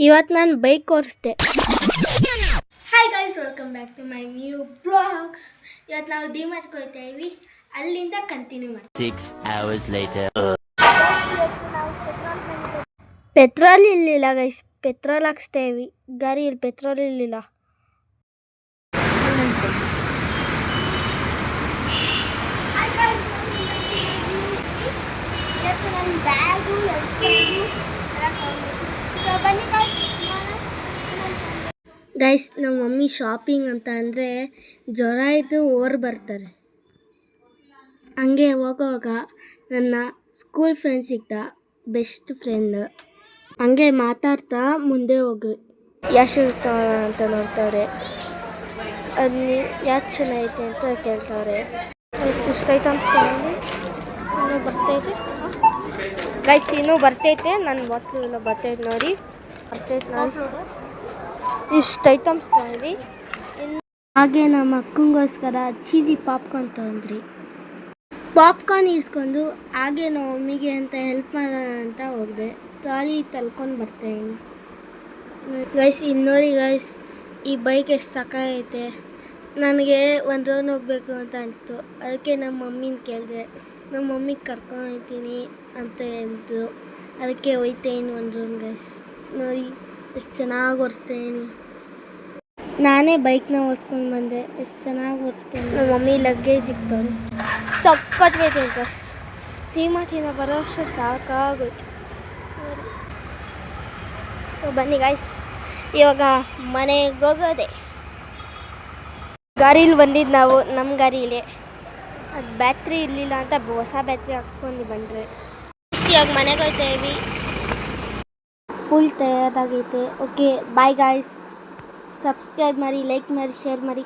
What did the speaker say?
ಇವತ್ತು ನಾನು ಬೈಕ್ ಓಡಿಸ್ದೆ. Hi guys, welcome back to my new blogs. ಇವತ್ತು ನಾವು ಡಿಮಾರ್ಟ್ಗೆ ಹೋಗ್ತಾ ಇದ್ವಿ, ಅಲ್ಲಿಂದ ಕಂಟಿನ್ಯೂ ಮಾಡ್ತೀವಿ. 6 hours later. ಪೆಟ್ರೋಲ್ ಇರಲಿಲ್ಲ ಗೈಸ್, ಪೆಟ್ರೋಲ್ ಹಾಕ್ಸ್ತಾ ಇದ್ವಿ. ಗಾಡಿಯಲ್ಲಿ ಪೆಟ್ರೋಲ್ ಇರಲಿಲ್ಲ. ಗೈಸ್, ನಮ್ಮ ಮಮ್ಮಿ ಶಾಪಿಂಗ್ ಅಂತ ಅಂದರೆ ಜ್ವರ ಇದ್ದು ಓರ್ ಬರ್ತಾರೆ. ಹಂಗೆ ಹೋಗುವಾಗ ನನ್ನ ಸ್ಕೂಲ್ ಫ್ರೆಂಡ್ ಸಿಗ್ದ, ಬೆಸ್ಟ್ ಫ್ರೆಂಡ್. ಹಂಗೆ ಮಾತಾಡ್ತಾ ಮುಂದೆ ಹೋಗಿ ಎಷ್ಟು ಇರ್ತಾವ ಅಂತ ನೋಡ್ತಾರೆ. ಅಲ್ಲಿ ಯಾಕೆ ಚೆನ್ನಾಗೈತೆ ಅಂತ ಕೇಳ್ತಾರೆ. ಎಷ್ಟು ಐಟಮ್ಸ್ ತಗೊಂಡು ಇನ್ನೂ ಬರ್ತೈತೆ ಗೈಸ್, ಇನ್ನೂ ಬರ್ತೈತೆ. ನನ್ನ ಬಾಟ್ಲು ಎಲ್ಲ ಬರ್ತೈತೆ ನೋಡಿ, ಬರ್ತೈತೆ ನೋಡಿ. ಇಷ್ಟು ಐಟಮ್ಸ್ ತೊಗೊಂಡ್ವಿ. ಹಾಗೆ ನಮ್ಮ ಅಕ್ಕಂಗೋಸ್ಕರ ಚೀಸಿ ಪಾಪ್ಕಾರ್ನ್ ತೊಗೊಂಡ್ರಿ. ಪಾಪ್ಕಾರ್ನ್ ಇಸ್ಕೊಂಡು ಹಾಗೆ ನಮ್ಮ ಮಮ್ಮಿಗೆ ಅಂತ ಹೆಲ್ಪ್ ಮಾಡೋಣ ಅಂತ ಹೋಗಿದೆ. ಟ್ರಾಲಿ ತಳ್ಕೊಂಡು ಬರ್ತಾಯಿದ್ದೀನಿ ಗೈಸ್. ಇನ್ನೋರಿ ಗೈಸ್, ಈ ಬೈಕ್ ಎಷ್ಟು ಸಾಕಾಗೈತೆ. ನನಗೆ ಒಂದು ರೌಂಡ್ ಹೋಗಬೇಕು ಅಂತ ಅನಿಸ್ತು. ಅದಕ್ಕೆ ನಮ್ಮ ಮಮ್ಮಿನ ಕೇಳಿದೆ. ನಮ್ಮ ಮಮ್ಮಿಗೆ ಕರ್ಕೊಂಡು ಹೋಗ್ತೀನಿ ಅಂತ ಹೇಳಿದ್ರು. ಅದಕ್ಕೆ ಹೋಯ್ತೇನೆ ಒಂದು ರೌಂಡ್ ಗೈಸ್. ನೋಡಿ ಎಷ್ಟು ಚೆನ್ನಾಗಿ ಓಡಿಸ್ತೇನೆ. ನಾನೇ ಬೈಕ್ನ ಓಡಿಸ್ಕೊಂಡು ಬಂದೆ. ಎಷ್ಟು ಚೆನ್ನಾಗಿ ಓಡಿಸ್ತೇನೆ. ನಮ್ಮ ಮಮ್ಮಿ ಲಗೇಜ್ ಇಕ್ತವ್ರೆ. ಸಕ್ಕತ್ಗೈತೆ ಬಸ್. ತೀಮಾ ಬರೋ ಅಷ್ಟು ಸಾಕಾಗೋಯ್ತು. ಸೊ ಬನ್ನಿ ಗೈಸ್, ಇವಾಗ ಮನೆಗೆ ಹೋಗೋದೆ. ಗಾಡೀಲಿ ಬಂದಿದ್ದು ನಾವು, ನಮ್ಮ ಗಾಡೀಲಿ ಅದು ಬ್ಯಾಟ್ರಿ ಇರಲಿಲ್ಲ ಅಂತ ಹೊಸ ಬ್ಯಾಟ್ರಿ ಹಾಕ್ಸ್ಕೊಂಡು ಬಂದರೆ. ಇವಾಗ ಮನೆಗೆ ಹೋಗ್ತಾ ಇದ್ವಿ. ಫುಲ್ ತಯಾರಾಗೈತೆ. Okay bye guys. ಸಬ್ಸ್ಕ್ರೈಬ್ ಮಾಡಿ, ಲೈಕ್ ಮಾಡಿ, ಶೇರ್ ಮಾಡಿ.